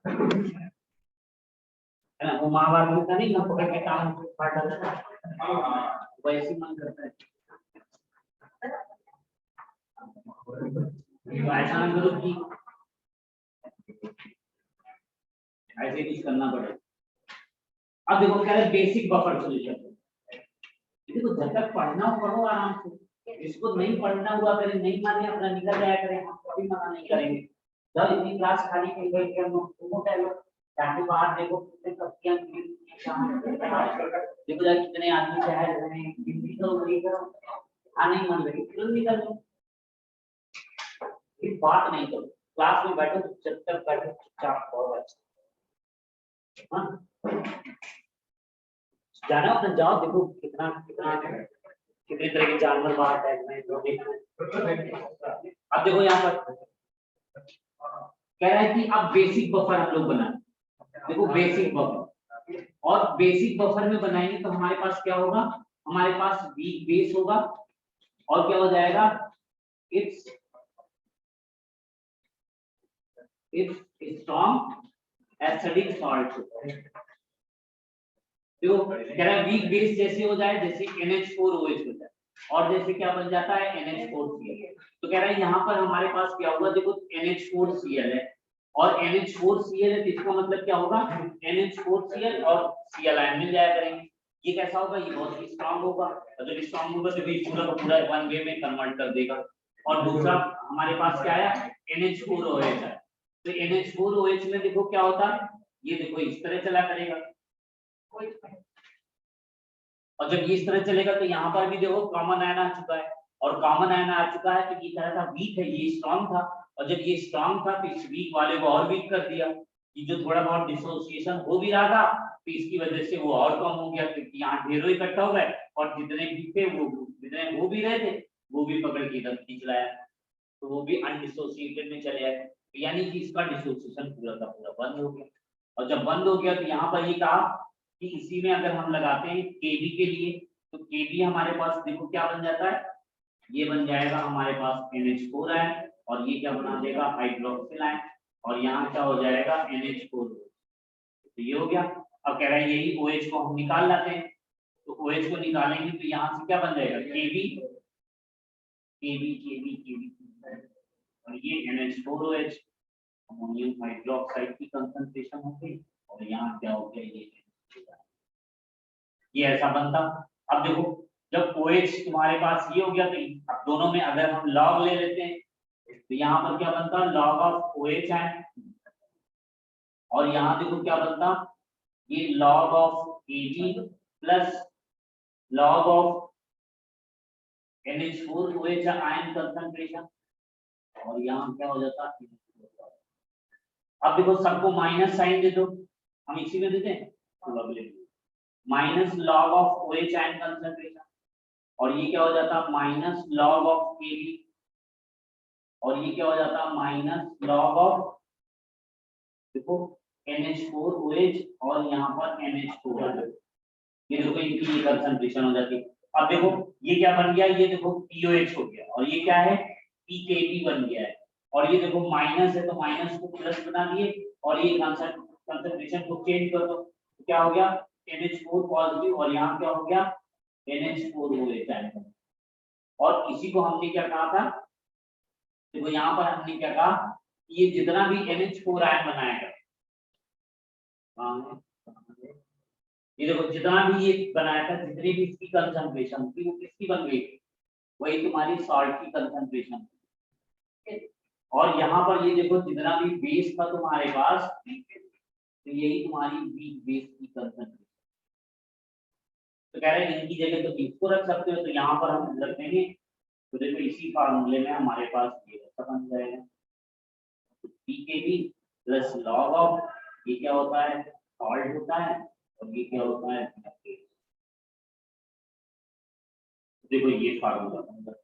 है ना, वो महाभारत में था नहीं, ना पकड़ के टांग काट डालता था, वैसे मन करता है। ऐसा ना करो कि ऐसे कुछ करना पड़े। अब देखो कह रहे बेसिक बफर सॉल्यूशन, देखो जब तक पढ़ना हो पढ़ो आराम से, इसको नहीं पढ़ना हुआ करें, नहीं माने अपना निकल जाया करें, हम कभी मना नहीं करेंगे। जब इतनी क्लास खाली कहीं गई के हम लोग ताकि बाहर देखो कितने पत्तियां देखो यार कितने आदमी शहर रहे हैं, हिंदी तो वही करो, हाँ नहीं मान रही क्यों नहीं कर रहे, बात नहीं करो, क्लास में बैठो जब तक बैठो चुपचाप पढ़ो। हाँ जाना अपना जाओ, देखो कितना कितना कितनी तरह के जानवर बाहर टैग में अब देखो यहाँ पर कह रहा है कि अब बेसिक बफर हम लोग बनाए। देखो बेसिक बफर, और बेसिक बफर में बनाएंगे तो हमारे पास क्या होगा, हमारे पास वीक बेस होगा और क्या हो जाएगा, इट्स स्ट्रॉन्ग एसिडिक सॉल्ट। देखो कह रहा है वीक बेस जैसे हो जाए जैसे NH4OH हो जाए, और जैसे क्या बन जाता है NH4Cl। तो कह रहा है यहाँ पर हमारे पास क्या होगा, देखो NH4Cl है और NH4Cl है, इसका मतलब क्या होगा NH4Cl और Cl आयन मिल जाया करेंगे। ये कैसा होगा, ये बहुत ही स्ट्रांग होगा, और जब स्ट्रांग होगा तो ये पूरा पूरा वन वे में कन्वर्ट कर देगा। और दूसरा हमारे पास क्या है NH4OH है, तो NH4OH में देखो क्या होता है, ये देखो इस तरह चला करेगा, और जब ये इस तरह चलेगा तो यहाँ पर भी देखो कॉमन आयन आ चुका है, और कॉमन आयन आ चुका है तो ये कह रहा था वीक है, ये स्ट्रांग था, और जब ये स्ट्रांग था तो इस वीक वाले को और वीक कर दिया, ये जो थोड़ा बहुत डिसोसिएशन हो भी रहा था तो इसकी वजह से वो और कम हो गया, क्योंकि यहाँ ढेरों इकट्ठा हो गए और जितने भी थे वो जितने हो भी रहे थे वो भी पकड़ के इधर खींच लाया, तो वो भी अनडिसोसिएटेड में चले आए, यानी कि इसका डिसोसिएशन पूरा का पूरा बंद हो गया। और जब बंद हो गया तो यहाँ पर ये कहा कि इसी में अगर हम लगाते हैं Kb के लिए, तो Kb हमारे पास देखो क्या बन जाता है, ये बन जाएगा हमारे पास NH4 आयन, और ये क्या बना देगा हाइड्रोक्सिल आयन, और यहाँ क्या हो जाएगा NH4, तो ये हो गया। अब कह रहा है यही OH को हम निकाल लाते हैं, तो OH को निकालेंगे तो यहाँ से क्या बन जाएगा Kb Kb Kb Kb, और ये NH4OH अमोनियम हाइड्रोक्साइड की कंसंट्रेशन हो गई, और यहाँ क्या हो गया ये ऐसा बनता। अब देखो जब OH तुम्हारे पास ये हो गया तो अब दोनों में अगर हम लॉग ले लेते हैं तो यहाँ पर क्या बनता लॉग ऑफ OH है, और यहाँ देखो क्या बनता ये log of Kb plus log of NH4OH ion concentration, और यहाँ क्या हो जाता है, अब देखो सबको माइनस साइन दे दो, हम इसी में देते हैं minus log of OH ion concentration, और ये क्या हो जाता माइनस लॉग ऑफ Kb, और ये क्या हो जाता माइनस लॉग ऑफ देखो NH4OH और यहाँ पर NH4, ये देखो इनकी कंसंट्रेशन हो जाती है। अब देखो ये क्या बन गया, ये देखो POH हो गया, और ये क्या है PKB बन गया है, और ये देखो माइनस है तो माइनस को प्लस बना दिए, और ये कंसंट्रेशन को चेंज कर दो तो क्या हो गया NH4 पॉजिटिव, और यहाँ क्या हो गया NH4OH, और इसी को हमने क्या कहा था, देखो यहाँ पर हमने क्या कहा, ये जितना भी NH4 आयन बनाएगा, ये देखो जितना भी ये बनाया था, जितनी भी इसकी कंसंट्रेशन थी वो किसकी बन गई, वही तुम्हारी सॉल्ट की कंसंट्रेशन, और यहाँ पर ये देखो जितना भी बेस था तुम्हारे पास, तो यही तुम्हारी वीक बेस की कंसंट्रेशन, तो कह रहे हैं इनकी जगह तो इसको रख सकते हो, तो यहाँ पर हम रख देंगे, तो देखो इसी फार्मूले में हमारे पास ये ऐसा बन जाएगा PKB प्लस लॉग ऑफ, ये क्या होता है सॉल्ट होता है, और ये क्या होता है देखो ये फार्मूला बन जाता है।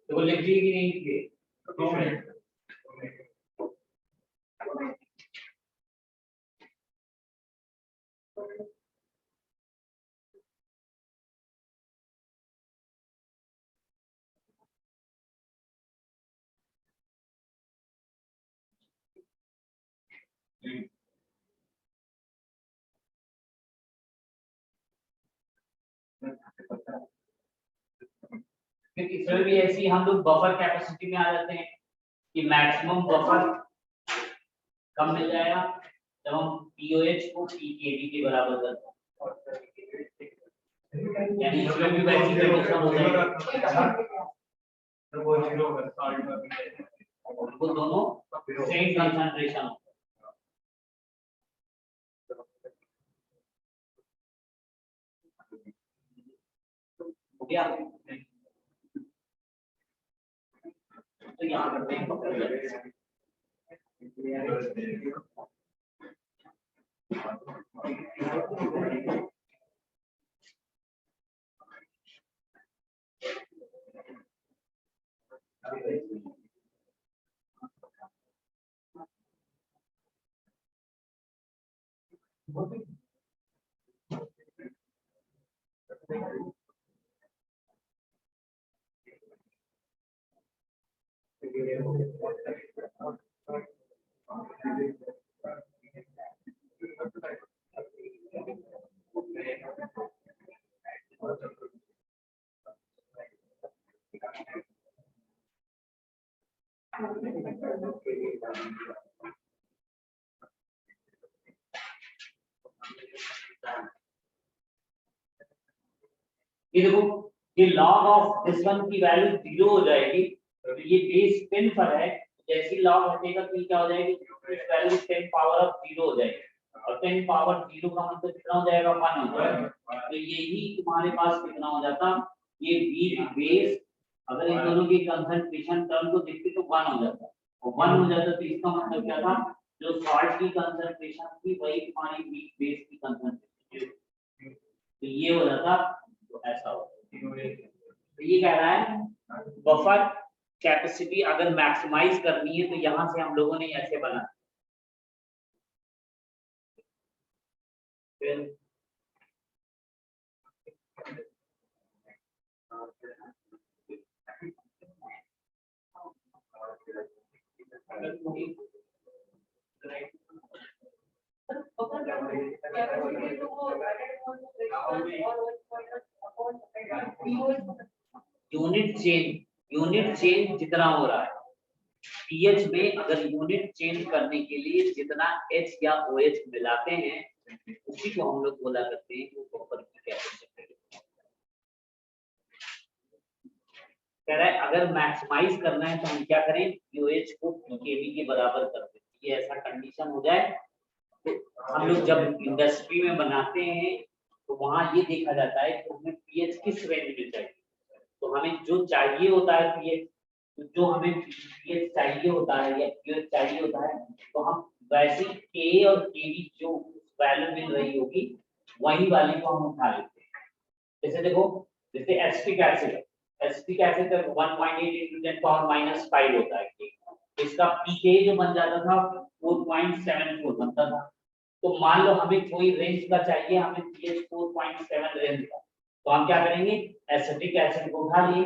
तो लिख ली कि नहीं लिखी? इसमें भी ऐसी हम लोग बफर कैपेसिटी में आ जाते हैं कि मैक्सिमम बफर कम मिल जाएगा जब हम पीओएच को पीकेवी के बराबर करते हैं, यानी इसमें भी वैसी कंडीशन हो जाएगी वो दोनों सेम कंसंट्रेशन हो गया। तो यहाँ करते हैं ये देखो ये log ऑफ दिस वन की वैल्यू 0 हो जाएगी तो ये बेस 10 पर है, जैसे ही log हटेगा तो क्या हो जाएगी इस वैल्यू 10 पावर ऑफ 0 हो जाएगी और 10 पावर 0 का मतलब कितना हो जाएगा 1 हो जाएगा। तो यही तुम्हारे पास कितना हो जाता ये वीक बेस अगर इन दोनों की कंसंट्रेशन टर्म को देखते तो 1 हो जाता और 1 हो जाता तो इसका मतलब क्या था जो सॉल्ट की कंसंट्रेशन थी वही तुम्हारी वीक बेस की कंसंट्रेशन तो ये हो जाता तो ऐसा हो। तो ये कह रहा है बफर कैपेसिटी अगर मैक्सिमाइज करनी है तो यहां से हम लोगों ने ऐसे बना फिर यूनिट चेंज जितना हो रहा है पीएच में अगर यूनिट चेंज करने के लिए जितना एच या ओएच मिलाते हैं उसी को हम लोग बोला करते हैं वो बफर की कैपेसिटी। कह रहा है अगर मैक्सिमाइज करना है तो हम क्या करें यूएच को पीकेवी के बराबर कर दें। ये ऐसा कंडीशन हो जाए तो हम लोग जब इंडस्ट्री में बनाते हैं तो वहां ये देखा जाता है कि हमें पीएच किस रेंज में चाहिए तो हमें जो चाहिए होता है पीएच जो हमें पीएच चाहिए होता है या पीएच चाहिए होता है तो हम वैसे के और केवी जो वैल्यू मिल रही होगी वही वाली को हम उठा लेते हैं। जैसे देखो जैसे एसिटिक एसिड 1.8 into 10 power -5 होता है इसका पीके जो बन जाता था 4.74 बनता था। तो मान लो हमें कोई रेंज का चाहिए हमें पीएच 4.7 रेंज का तो हम क्या करेंगे एसिटिक एसिड को उठा लिए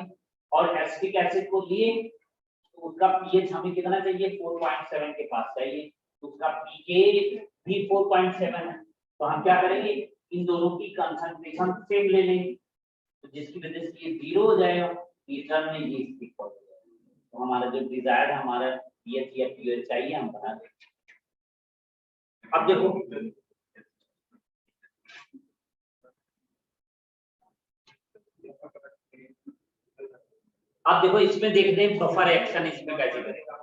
और एसिटिक एसिड को लिए तो उसका पीएच हमें कितना चाहिए 4.7 के पास चाहिए तो उसका पीके भी 4.7 है तो हम क्या करेंगे इन दोनों की कंसंट्रेशन सेम ले लेंगे तो जिसकी वजह से ये 0 हो जाएगा रिटर्न में ये इक्वल हो जाएगा तो हमारा जो डिजायर्ड हमारा पीएच या पीएच चाहिए हम बना देंगे। अब देखो अब देखो इसमें देखते हैं बफर एक्शन इसमें कैसे करेगा।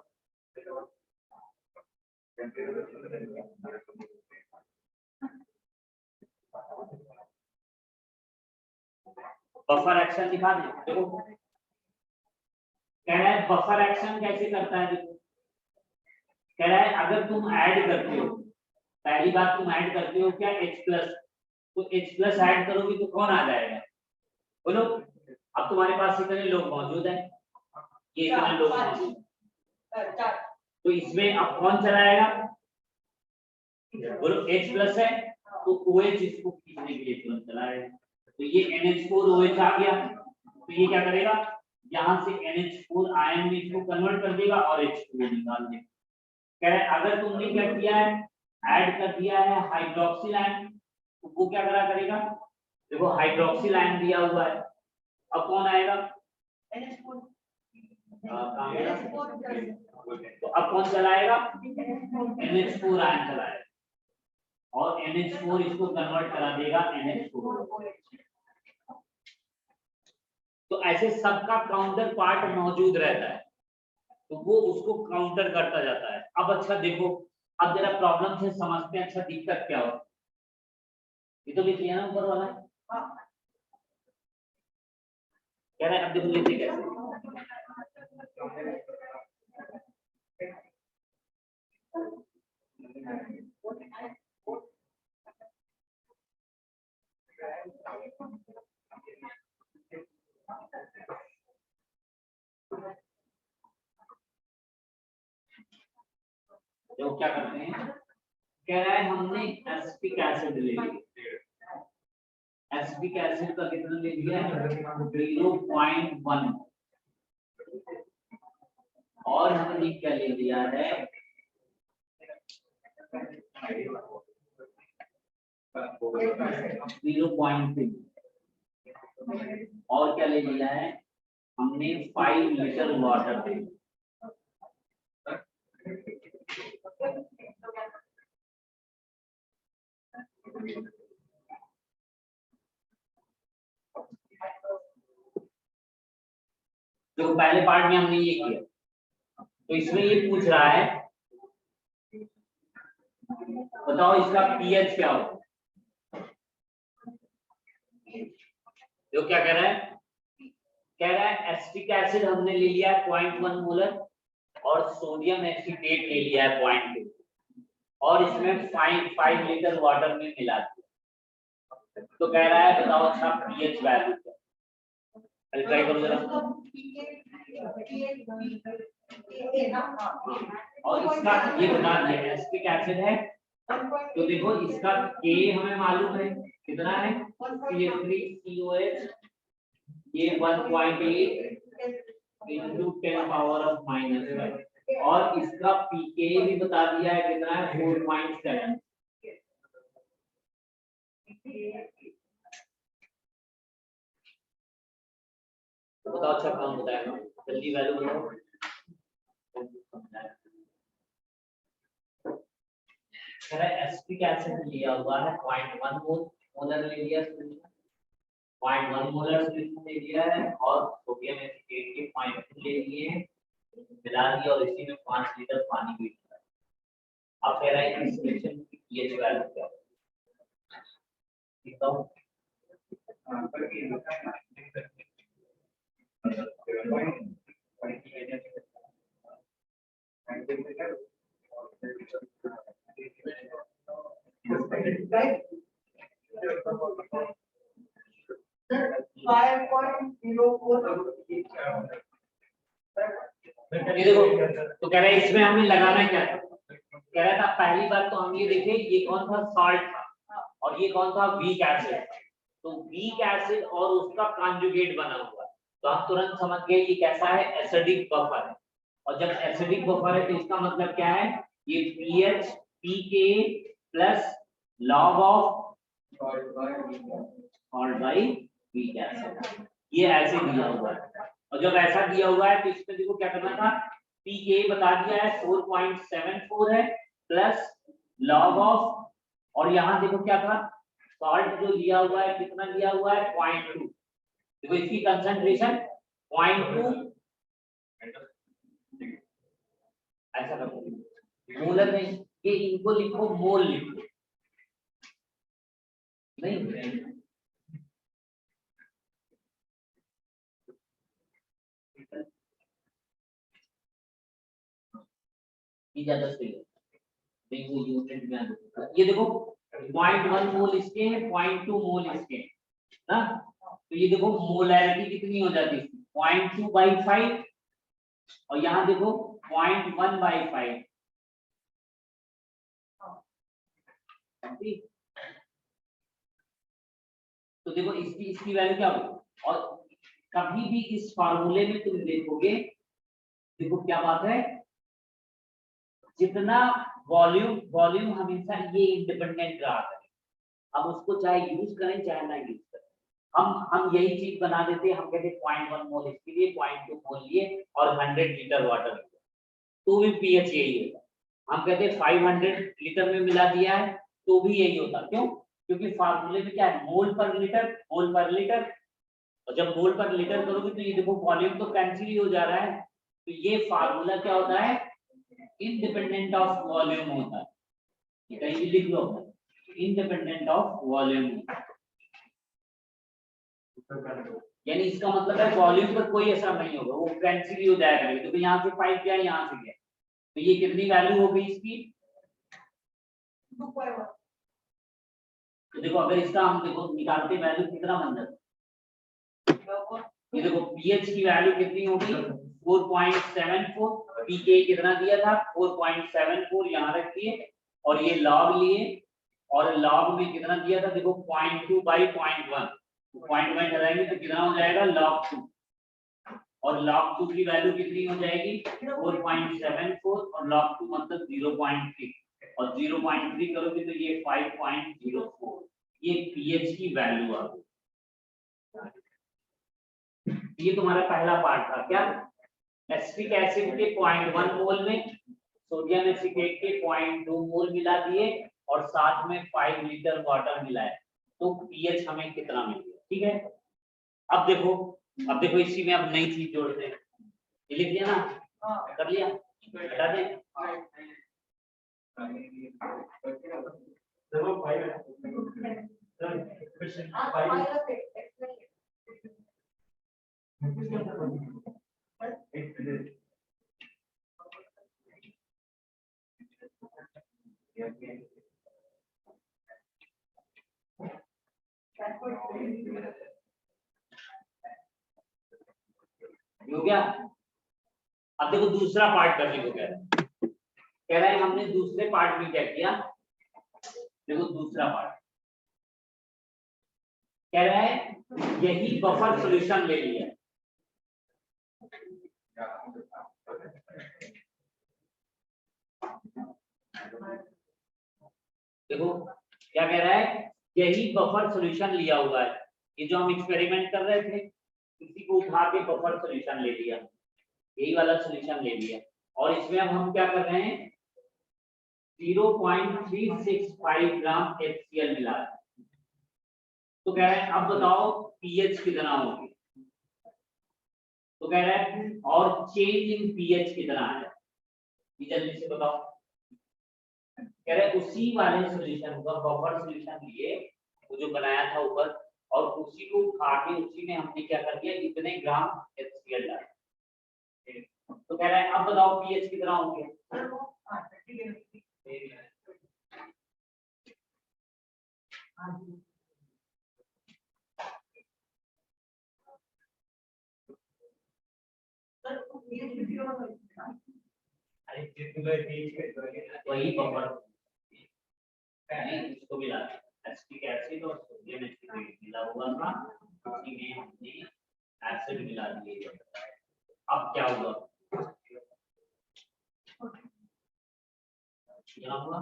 बफर एक्शन दिखा दे। देखो कह रहा है बफर एक्शन कैसे करता है। देखो कह रहा है अगर तुम ऐड करते हो, पहली बात तुम ऐड करते हो क्या H प्लस, तो H प्लस ऐड करोगे तो कौन आ जाएगा बोलो। अब तुम्हारे पास कितने लोग मौजूद हैं, ये इतने लोग मौजूद, तो इसमें अब कौन चलाएगा बोलो। H प्लस है तो OH इसको खींचने के लिए तुरंत चलाएगा, तो ये NH4 OH आ गया, तो ये क्या करेगा यहाँ से NH4 आयन में इसको कन्वर्ट कर देगा और H2O निकाल देगा। कह रहे हैं अगर तुमने क्या किया है, ऐड कर दिया है हाइड्रोक्सिल आयन, तो वो क्या करेगा। देखो हाइड्रोक्सिल आयन दिया हुआ है, अब कौन आएगा तो अब कौन चलाएगा NH4 आयन चलाएगा और NH4 इसको कन्वर्ट करा देगा NH4। तो ऐसे सबका काउंटर पार्ट मौजूद रहता है, तो वो उसको काउंटर करता जाता है। अब अच्छा देखो, अब जरा प्रॉब्लम से समझते हैं अच्छा दिक्कत क्या हो। ये तो लिख लिया ना ऊपर वाला, कह रहा है अब देखो लिखते कैसे। तो क्या करते हैं, कह रहा है हमने एस्पिक एसिड ले लिया, एस्पिक एसिड का कितना ले लिया है 0.1, और हमने क्या ले लिया है 0.3, और क्या ले लिया है हमने 5 लीटर वाटर ले लिया। तो पहले पार्ट में हमने ये किया, तो इसमें ये पूछ रहा है बताओ इसका पीएच क्या हो। जो क्या कह रहा है एसिटिक एसिड हमने ले लिया है 0.1 मोलर और सोडियम एसिटेट ले लिया है 0.2, और इसमें 5 लीटर वाटर में मिला दिया। तो कह रहा है बताओ अच्छा पीएच वैल्यू क्या, ट्राई करो जरा। और इसका ये बता दिया एसिटिक एसिड है, तो देखो इसका K हमें मालूम है कितना है CH3COH, ये 1.8 into 10 पावर ऑफ -5, और इसका pK भी बता दिया है कितना है 4.7। तो बताओ अच्छा कौन बताएगा, जल्दी वैल्यू बताओ। एसिटिक एसिड लिया हुआ है 0.1 मोलर ले लिया, 0.1 मोलर सोल्यूशन ले लिया है, और सोडियम एसिटेट के 0.2 ले लिए हैं, मिला दिया, और इसी में 5 लीटर पानी भी डाला। अब कह रहा है इस रिएक्शन की पीएच वैल्यू क्या है, बताओ। देखो तो कह रहे हैं इसमें हमें लगाना क्या था, कह रहा था पहली बात तो हम ये देखें ये कौन था सॉल्ट था, और ये कौन था वीक एसिड। तो वीक एसिड और उसका कॉन्जुगेट बना हुआ है, तो आप तुरंत समझ गए ये कैसा है एसिडिक बफर है। और जब एसिडिक बफर है तो इसका मतलब क्या है, ये pH pK plus log of salt by weak acid, ये ऐसे दिया हुआ है। और जब ऐसा दिया हुआ है तो इसमें देखो क्या करना था, पीके बता दिया है 4.74 है प्लस लॉग ऑफ, और यहाँ देखो क्या था सॉल्ट जो लिया हुआ है कितना लिया हुआ है 0.2, देखो इसकी कंसंट्रेशन 0.2, ऐसा करो मोलर नहीं, ये इनको लिखो मोल लिखो, नहीं ये ज्यादा सही है। देखो यूनिट में ये देखो 0.1 मोल इसके है, 0.2 मोल इसके ना, तो ये देखो मोलैरिटी कितनी हो जाती है 0.2/5 और यहाँ देखो 0.1/5। तो देखो इसकी वैल्यू क्या होगी। और कभी भी इस फार्मूले में तुम देखोगे, देखो क्या बात है, जितना वॉल्यूम हमेशा ये इंडिपेंडेंट रहा है, हम उसको चाहे यूज करें चाहे ना यूज करें, हम यही चीज बना देते हैं। हम कहते 0.1 मोल इसके लिए, 0.2 मोल लिए और 100 लीटर वाटर लिए, तो भी पीएच यही होता। हम कहते 500 लीटर में मिला दिया है तो भी यही होता। क्यों? क्योंकि फार्मूले में क्या है, मोल पर लीटर, मोल पर लीटर। और जब मोल पर लीटर करोगे तो ये देखो वॉल्यूम तो कैंसिल ही हो जा रहा है, तो ये फार्मूला क्या होता है, इंडिपेंडेंट ऑफ वॉल्यूम होता है। ये कहीं भी लिख लो, इंडिपेंडेंट ऑफ वॉल्यूम। यानी इसका मतलब है वॉल्यूम पर कोई असर नहीं होगा, वो कैंसिल ही हो जाएगा। तो यहाँ से 5 गया, यहाँ से गया, तो ये कितनी वैल्यू हो गई इसकी 2.1। तो देखो अगर इसका हम देखो निकालते वैल्यू कितना बन जाता, ये देखो पीएच की वैल्यू कितनी हो गई 4.74, पीके कितना दिया था 4.74, यहाँ रख दिए और ये लॉग लिए और लॉग में कितना दिया था देखो 0.2/0.1, 0.1 हटाएंगे तो कितना हो जाएगा log 2, और log 2 की वैल्यू कितनी हो जाएगी 4.74 और log 2 मतलब 0.3 और 0.3 करोगे तो ये 5.04, ये पीएच की वैल्यू आ गई। ये तुम्हारा पहला पार्ट था क्या, एसिटिक एसिड के 0.1 मोल में सोडियम एसीटेट के 0.2 मोल मिला दिए और साथ में 5 लीटर वाटर मिलाए, तो पीएच हमें कितना मिल गया। ठीक है, अब देखो इसी में अब नई चीज जोड़ते हैं। ये लिख लिया ना, कर लिया, हटा दें। हो गया। अब देखो दूसरा पार्ट करने को कह रहा है हमने दूसरे पार्ट में क्या किया, देखो दूसरा पार्ट कह रहा है यही बफर सॉल्यूशन ले लिया। देखो क्या कह रहा है, यही बफर सॉल्यूशन लिया हुआ है। ये जो हम एक्सपेरिमेंट कर रहे थे इसी को उठा के बफर सॉल्यूशन ले लिया, यही वाला सॉल्यूशन ले लिया और इसमें अब हम क्या कर रहे हैं 0.365 ग्राम HCl मिला रहे हैं। तो कह रहे हैं अब बताओ पीएच कितना होगी, तो कह रहा है और चेंज इन पीएच कितना है, जल्दी से बताओ। कह रहे हैं उसी वाले सॉल्यूशन का बफर सॉल्यूशन लिए वो जो बनाया था ऊपर और उसी को उठा के उसी में हमने क्या कर दिया इतने ग्राम HCl डाला। तो कह रहा है अब बताओ पीएच कितना हो गया, वही बफर इसको मिला एसिटिक एसिड और सोडियम एसिटेट मिला हुआ था, उसी में हमने एसिड मिला दिए। अब क्या हुआ, क्या हुआ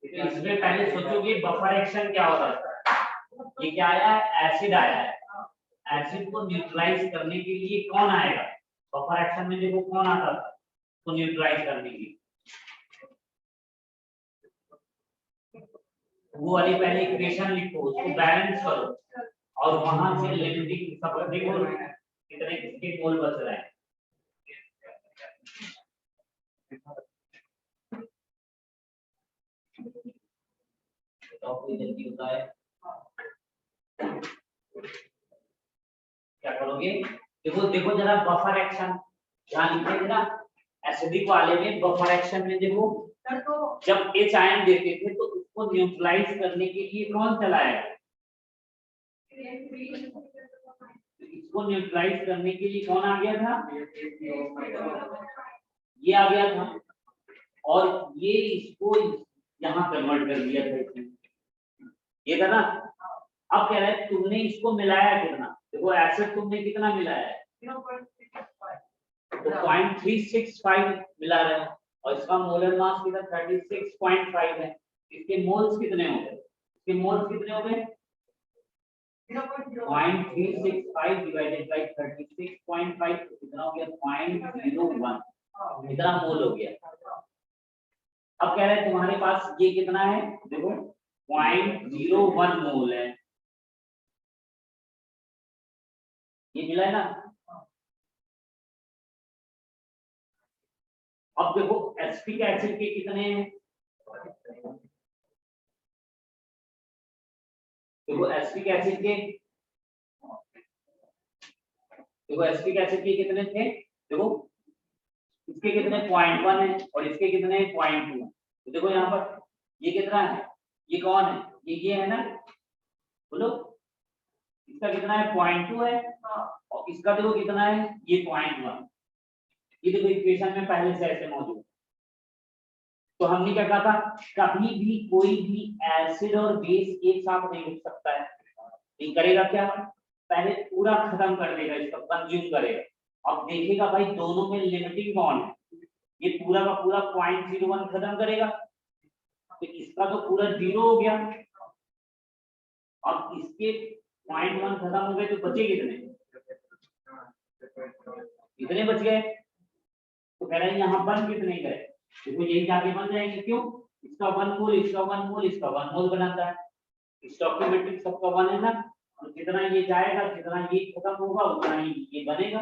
इसमें पहले सोचोगे बफर एक्शन क्या होता है। ये क्या आया, एसिड आया है, एसिड को न्यूट्रलाइज करने के लिए कौन आएगा, बफर एक्शन में देखो कौन आता था तो न्यूट्रलाइज करने के लिए वो वाली पहले इक्वेशन लिखो, उसको बैलेंस करो और वहां से लिमिटिंग सब देखो कितने किसके मोल बच रहे हैं। बताओ कोई जल्दी होता है क्या करोगे? देखो देखो जरा बफर एक्शन ध्यान दीजिए ना, एसिडिक वाले में बफर एक्शन में देखो जब H आयन देते थे तो उसको न्यूट्रलाइज करने के लिए कौन चलाया? इसको न्यूट्रलाइज करने के लिए कौन आ गया था? ये आ गया था और ये इसको यहाँ कन्वर्ट कर दिया था इसने, ये था ना। अब कह रहा है तुमने इसको मिलाया कितना? देखो एसिड तुमने कितना मिलाया है? तो 0.365 मिला रहे हैं और इसका मोलर मास कितना 36.5 है। इसके मोल्स कितने हो गए? इसके मोल्स कितने हो गए? 0.365 डिवाइडेड बाय 36.5 कितना हो गया? 0.01 इतना मोल हो गया। अब कह रहे हैं तुम्हारे पास ये कितना है? देखो 0.01 मोल है, ये मिला है ना। अब देखो एसिटिक एसिड के कितने हैं? देखो एसिटिक एसिड के, देखो एसिटिक एसिड के कितने थे? देखो इसके कितने 0.1 है और इसके कितने 0.2। तो देखो यहाँ पर ये कितना है? ये कौन है? ये है ना, बोलो इसका कितना है? 0.2 है और इसका देखो कितना है? ये 0.1। ये देखो इक्वेशन में पहले से ऐसे मौजूद। तो हमने क्या कहा था? कभी भी कोई भी एसिड और बेस एक साथ नहीं लिख सकता है। नहीं करेगा क्या? पहले पूरा खत्म कर देगा, इसका कंज्यूम करेगा। अब देखेगा भाई दोनों में लिमिटिंग कौन है, ये पूरा का पूरा 0.01 खत्म करेगा तो इसका तो पूरा 0 हो गया। अब इसके 0.1 खत्म हो गए तो बचे कितने? कितने बच गए? तो कह रहे हैं यहाँ बन कितने गए? देखो यही जाके बन जाएंगे। क्यों? इसका 1 मोल, इसका 1 मोल, इसका 1 मोल बनाता है। स्टोइकियोमेट्रिक सबका 1 है ना, तो जितना ये जाएगा जितना ये खत्म होगा उतना ही ये बनेगा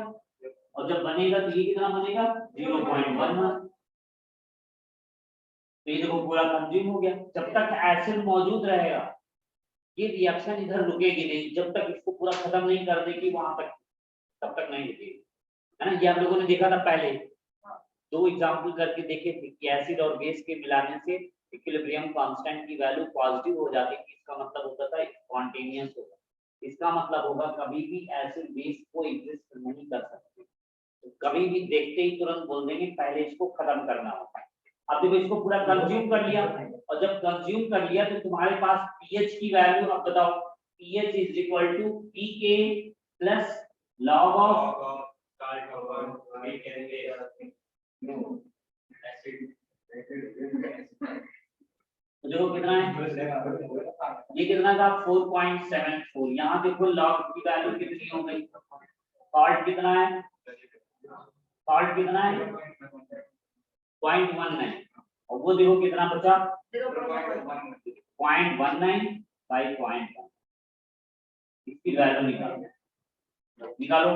और जब बनेगा तो ये कितना बनेगा? 0.11। तो ये देखो पूरा कंज्यूम हो गया। जब तक एसिड मौजूद रहेगा ये रिएक्शन इधर रुकेगी नहीं, जब तक इसको पूरा खत्म नहीं कर देगी वहां तक, तब तक नहीं रुकेगी, है ना। ये आप लोगों ने देखा था पहले, दो एग्जांपल करके देखे थे कि एसिड और बेस के मिलाने से इक्विलिब्रियम कांस्टेंट की वैल्यू पॉजिटिव हो जाती थी। इसका मतलब होता था स्पॉन्टेनियस होगा, इसका मतलब होगा कभी भी एसिड बेस को एग्जिस्ट नहीं कर सकते। तो कभी भी देखते ही तुरंत बोल देंगे पहले इसको खत्म करना होता है। अब देखो इसको पूरा कंज्यूम कर लिया और जब कंज्यूम कर लिया तो तुम्हारे पास पीएच की वैल्यू, अब बताओ pH is equal to pK plus log of तो देखो कितना है? ये कितना था? 4.74। यहाँ देखो लॉग की वैल्यू कितनी हो गई? सॉल्ट कितना है? सॉल्ट कितना है? 0.19 और वो देखो कितना बचा? 0.19 बाई 0.1। इसकी वैल्यू निकालो।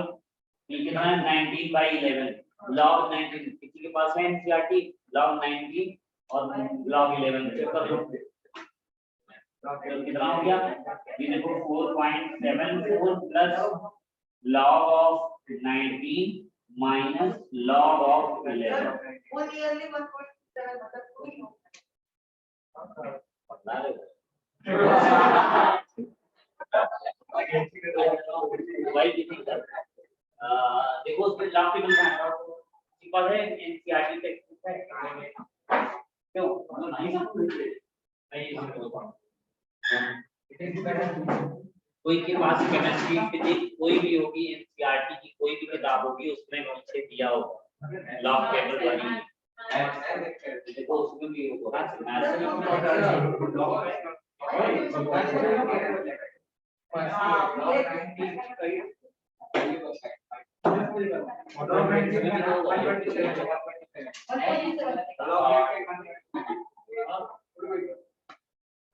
ये कितना है? 19/11 लॉग 19। किसी के पास है एनसीईआरटी? लॉग 19 और लॉग 11 चेक कर लो तो कितना हो गया? ये देखो 4.74 plus log of 19 minus log of 11। देखो उसमें लास्ट टेबल बनाया सिंपल है, एनसीईआरटी टेक्स्ट है। क्यों नहीं समझते? कोई के पास केमिस्ट्री फिजिक्स कोई भी होगी, एनसीईआरटी की कोई भी किताब होगी उसमें पीछे दिया होगा लॉग टेबल वाली, देखो उसमें भी होगा।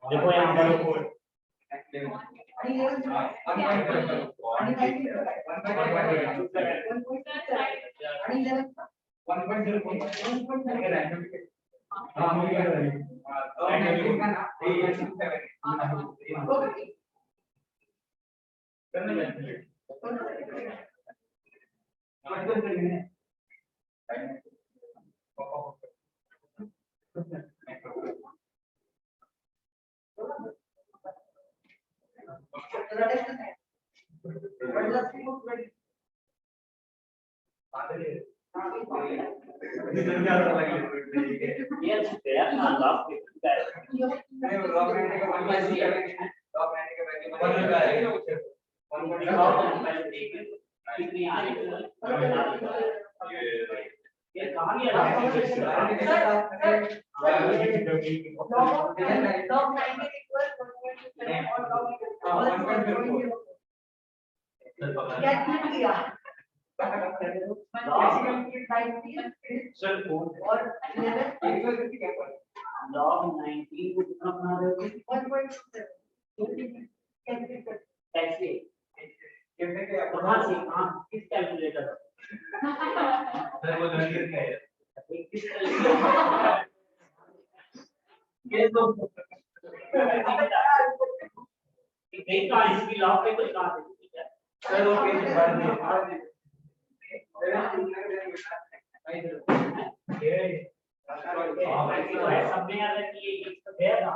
देखो यहाँ पर Yes, they are not love. कितनी आ रही है? ये कहाँ गया? लॉग 19 को कितना बना रहे हो? 1.7 कैसे? कहाँ से कहाँ किस कैलकुलेटर? ये तो देखा इसकी लॉग टेबल कहाँ से? सर वो पेज भर दिए। सबने याद है कि ये है ना?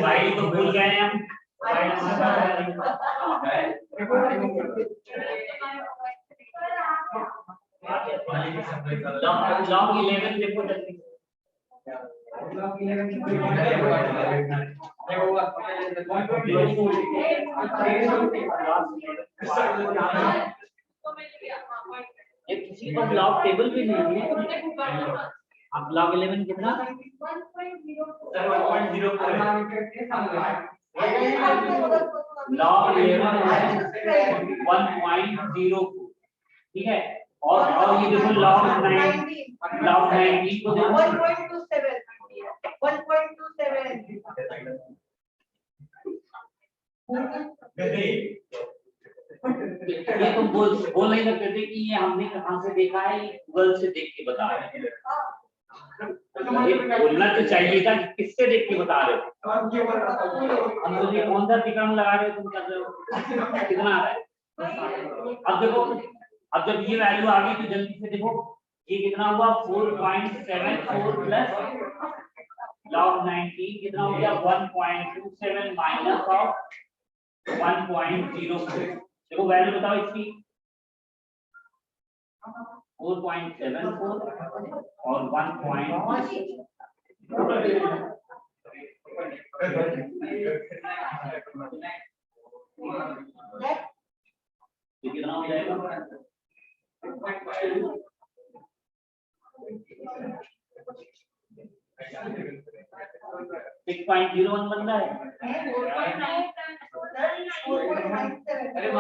भाई तो भूल गए हम। लॉग 11 देखो जल्दी। ये किसी को लॉग टेबल भी नहीं है। अब लॉग 11 कितना? 1.0 लॉग 11 1.0 ठीक है। और ये देखो लॉग 19 को देखो 1.27 ये तुम बोल नहीं सकते थे कि ये हमने कहाँ से देखा है, गूगल से देख के बता रहे हैं। बोलना तो चाहिए था कि किससे देख के बता रहे हो। हम तो ये कौन सा टिकाण लगा रहे हो, तुम कर रहे हो कितना आ रहा है। अब देखो, अब जब ये वैल्यू आ गई तो जल्दी से देखो ये कितना हुआ 4.74 प्लस लॉग 19 कितना हो गया 1.27 माइनस ऑफ 1.04। देखो वैल्यू बताओ इसकी 4.74 और 1. कितना हो जाएगा 6.01 बन रहा है। अरे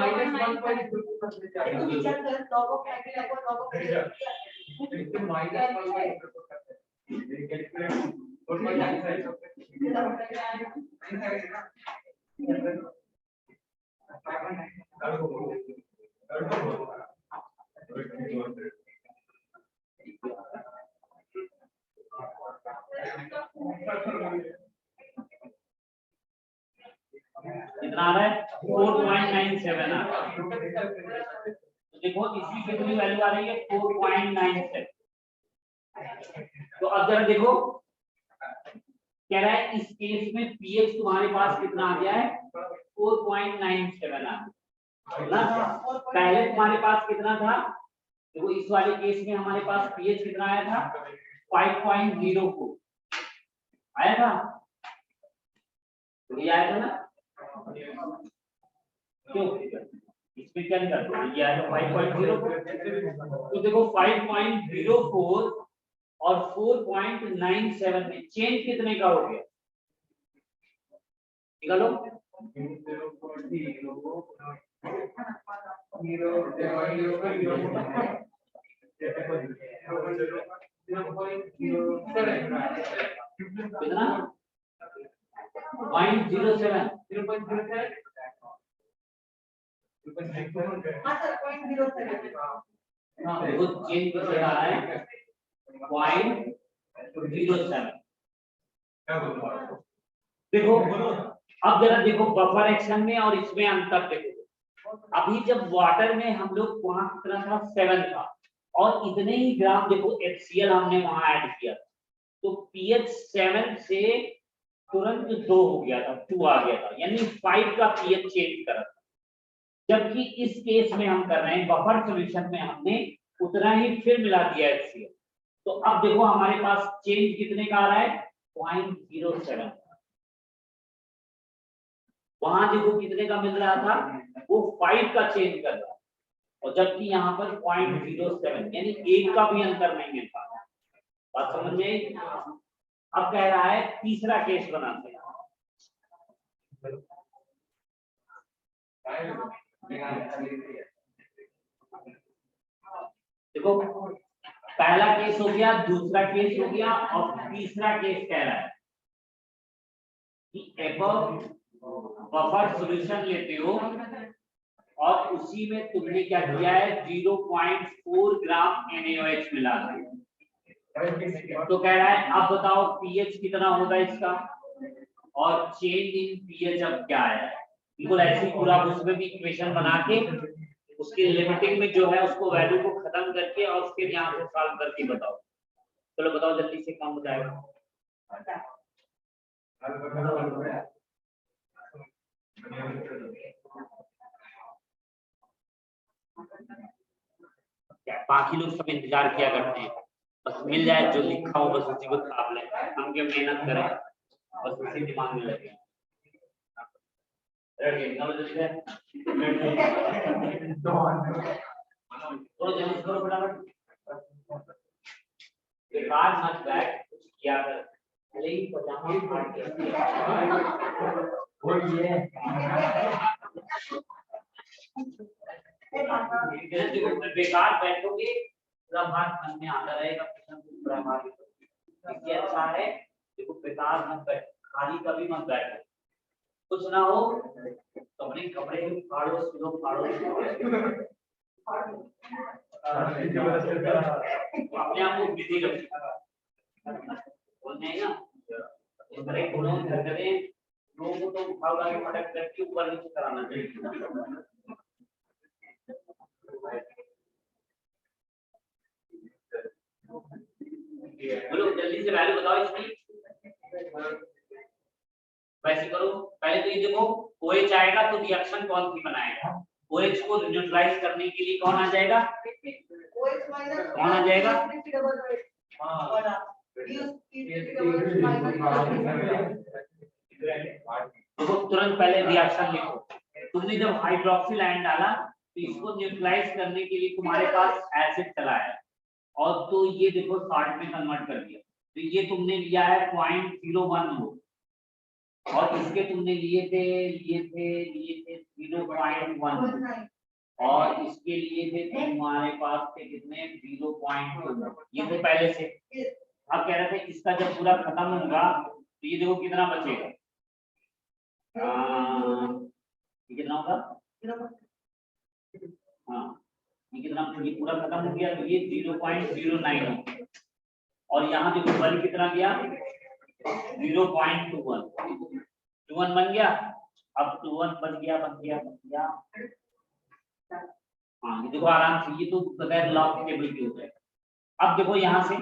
कितना आ रहा है 4.97 आ रहा है। तो देखो इसकी कितनी वैल्यू आ रही है 4.97। तो अब जरा देखो कह रहा है इस केस में पीएच तुम्हारे पास कितना आ गया है 4.97 आ गया। पहले तुम्हारे पास कितना था, देखो इस वाले केस में हमारे पास पीएच कितना आया था 5.04 आया था। तो ये आया था ना, क्यों इसमें क्या करते हैं, ये आया 5.04। तो देखो 5.04 और 4.97 में चेंज कितने का हो गया निकालो। कितना 0.07 देखो चेंज कर रहा है 0.07। देखो अब जरा देखो बफर एक्शन में और इसमें अंतर देखो। अभी जब वाटर में हम लोग वहां कितना था 7 था और इतने ही ग्राम देखो HCl हमने वहां ऐड किया तो pH 7 से तुरंत 2 हो गया था, 2 आ गया था, यानी 5 का pH चेंज करा था। जबकि इस केस में हम कर रहे हैं बफर सॉल्यूशन में हमने उतना ही फिर मिला दिया HCl। तो अब देखो हमारे पास चेंज कितने का आ रहा है 0.07। वहां देखो कितने का मिल रहा था वो 5 का चेंज कर रहा है और जबकि यहाँ पर 0.07 यानी 1 का भी अंतर नहीं मिल पा रहा। बात समझ में? अब कह रहा है तीसरा केस बनाते हैं। देखो पहला केस हो गया, दूसरा केस हो गया और तीसरा केस कह रहा है कि एबव बफर सॉल्यूशन लेते हो और उसी में तुमने क्या किया है 0.4 ग्राम NaOH मिला दिया। तो कह रहा है अब बताओ pH कितना होगा इसका और चेंज इन pH अब क्या है। बिल्कुल ऐसे ही पूरा उसमें भी इक्वेशन बना के उसकी लिमिटिंग में जो है उसको वैल्यू को खत्म करके और उसके यहाँ से सॉल्व करके बताओ। चलो बताओ जल्दी से काम हो जाएगा। क्या बाकी लोग सब इंतजार किया करते हैं बस मिल जाए जो लिखा हो बस उसी को छाप लें। हम क्या मेहनत करें बस उसी दिमाग में लगे। थोड़ा जल्दी करो फटाफट। बेकार मत बैठ कुछ किया कर भले ही पजामा फाड़ के वो ये बेकार बैठोगे पूरा बात मन में आता रहेगा पूरा हमारे इसलिए अच्छा है देखो बेकार मत बैठ खाली कभी मत बैठो कुछ ना हो तो अपने कपड़े फाड़ो सिलो फाड़ो अपने आप को बिजी रखो बोलते हैं ना बड़े गुणों हरकतें लोगों को तो उठा उठा के फटक करके ऊपर नीचे कराना चाहिए। बोलो जल्दी से वैल्यू बताओ इसकी। वैसे करो पहले तो ये देखो OH आएगा तो रिएक्शन कौन सी बनाएगा OH को न्यूट्रलाइज करने के लिए कौन आ जाएगा कौन आ जाएगा देखो तुरंत पहले रिएक्शन लिखो। तुमने जब हाइड्रोक्सिल आयन डाला तो इसको न्यूट्रलाइज करने के लिए तुम्हारे पास एसिड चला है और तो ये देखो सॉल्ट में कन्वर्ट कर दिया तो ये तुमने लिया है 0.01 मोल और इसके तुमने लिए थे 0.1 और इसके लिए थे तुम्हारे पास थे कितने 0.2 ये थे पहले से। अब कह रहे थे इसका जब पूरा खत्म होगा तो ये देखो कितना बचेगा ये कितना होगा हाँ ये कितना ये पूरा खत्म हो गया तो ये 0.09 हो और यहाँ देखो बल कितना गया 0.21 बन गया। अब 21 बन गया हाँ ये देखो आराम से ये तो बगैर लॉग टेबल के हो जाएगा। अब देखो यहाँ से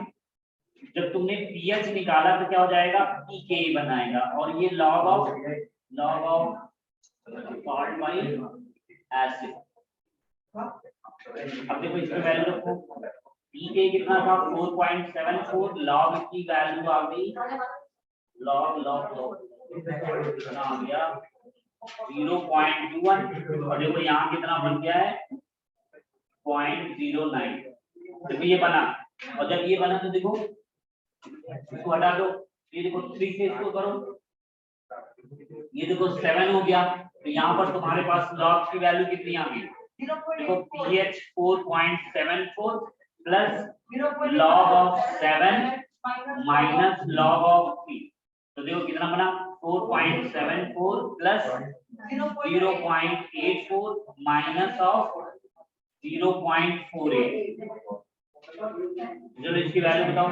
जब तुमने pH निकाला तो क्या हो जाएगा pK बनाएगा और ये log of salt bye acid. अब देखो इसकी वैल्यू रखो pK कितना था 4.74 लॉग की वैल्यू आ गई लॉग कितना आ गया 0.21 और देखो यहाँ कितना बन गया है 0.09। देखो ये बना और जब ये बना तो देखो इसको हटा दो ये देखो 3 से इसको करो ये देखो 7 हो गया तो यहाँ पर तुम्हारे पास लॉग की वैल्यू कितनी आ गई देखो pH 4.74 plus log of 7 minus log of 3, तो देखो कितना बना 4.74 प्लस 0.84 माइनस ऑफ 0.48। चलो इसकी वैल्यू बताओ,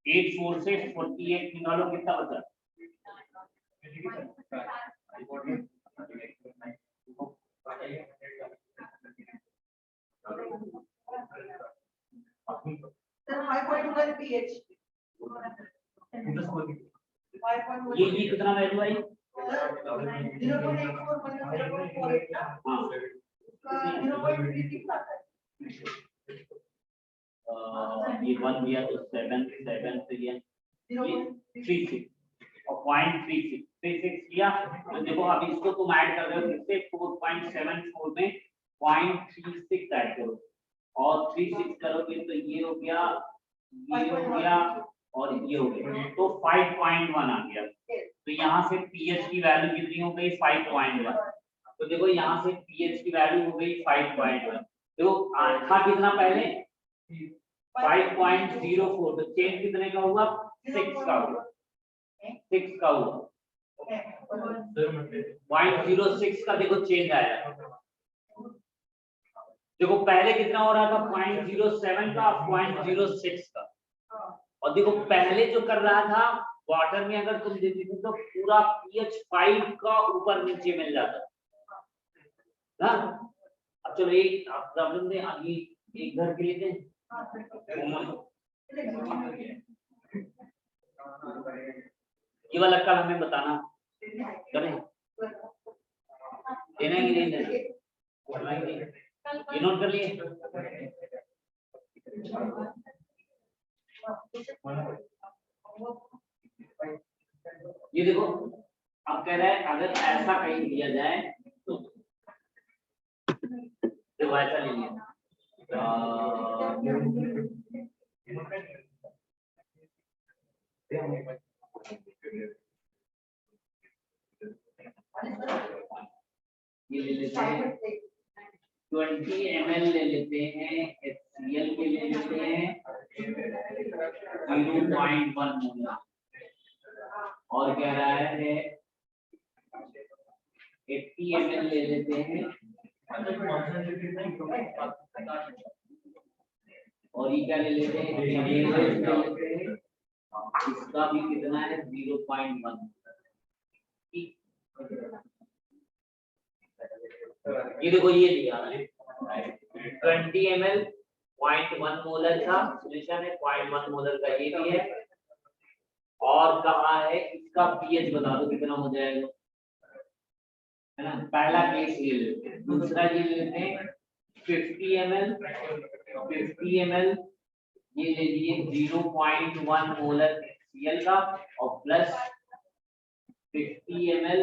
84 से 48 निकालो, कितना बचा? ये कितना वैल्यू आई? ये 1 दिया तो 7 से ये 36 और 0.36 किया, तो देखो अब इसको तुम ऐड कर रहे हो किससे? 4.74 में 0.36 ऐड करो और 36 करोगे तो ये हो गया और ये हो गया, तो 5.1 आ गया। तो यहाँ से pH की वैल्यू कितनी हो गई? 5.1। तो देखो यहाँ से pH की वैल्यू हो गई 5.1। तो था कितना पहले? 5.04, तो चेंज कितने का हुआ? 6 का हुआ, 6 का हुआ 0.06 का देखो चेंज आया। देखो पहले कितना हो रहा था? 0.07 का, 0.06 का। और देखो पहले जो कर रहा था वाटर में, अगर तुम देखते तो पूरा pH 5 का ऊपर नीचे मिल जाता ना। अब चलो एक प्रॉब्लम दे, अभी एक घर के लिए दें, ये वाला कल हमें बताना करें, देना ही नहीं देना, ये नोट कर लिए। ये देखो अब कह रहा है अगर ऐसा कहीं दिया जाए तो देखो ऐसा ले लिया, ये ले लेते हैं 20 ml ले लेते हैं, HCl के ले लेते हैं 0.1 मोल, और कह रहा है 80 ml ले लेते हैं, और ये क्या ले लेते हैं? इसका भी कितना है? 0.1। ये देखो ये लिया 20 ml 0.1 मोलर का सॉल्यूशन है, 0.1 मोलर का ये भी है, और कहा है इसका pH बता दो कितना हो जाएगा, है ना। पहला केस ये लेते हैं, दूसरा ये लेते हैं 50 ml ये ले लिए 0.1 मोलर HCl का, और plus 50 ml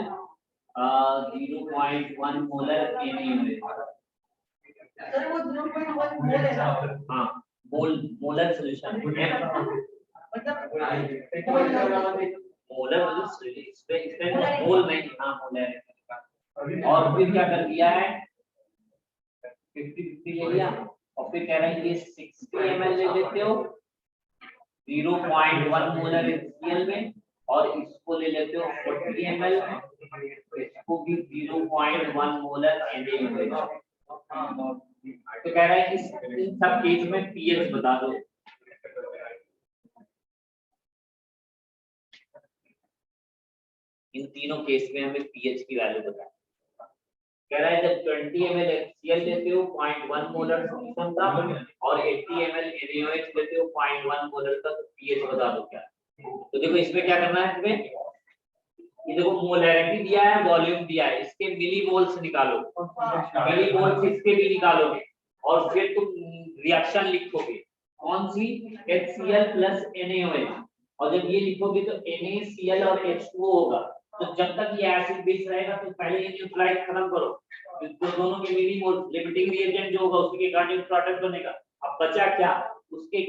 0.1 molar NaOH। Sir वो 0.1 मोल है ना? हाँ मोलर सॉल्यूशन मतलब मोलर मोल में, हाँ मोलर। और फिर क्या कर दिया है? 50-50 ले लिया, और फिर कह रहे हैं ये 60 ml ले लेते हो 0.1 मोलर HCl में, और इसको ले लेते हो 40 ml, इसको भी 0.1 मोलर NaOH। तो कह रहा है इस इन सब केस में pH बता दो। इन तीनों केस में हमें pH की वैल्यू बताना। कह रहा है जब 20 ml HCl लेते हो 0.1 मोलर सॉल्यूशन का, और 80 ml NaOH लेते हो 0.1 मोलर का, तो pH बता दो क्या। तो देखो इसमें क्या करना है, इसमें ये देखो मोलैरिटी दिया है, वॉल्यूम दिया है, इसके मिलीमोल्स निकालो, मिलीमोल्स इसके भी निकालोगे, और फिर तुम रिएक्शन लिखोगे कौन सी? HCl प्लस NaOH, और जब ये लिखोगे तो NaCl और H2O होगा। तो जब तक ये एसिड बेस रहेगा तो पहले ये न्यूट्रलाइज खत्म करो, तो दोनों के मिलीमोल लिमिटिंग रिएजेंट जो होगा उसी के कार्डियक प्रोडक्ट बनेगा। अब बचा क्या? उसके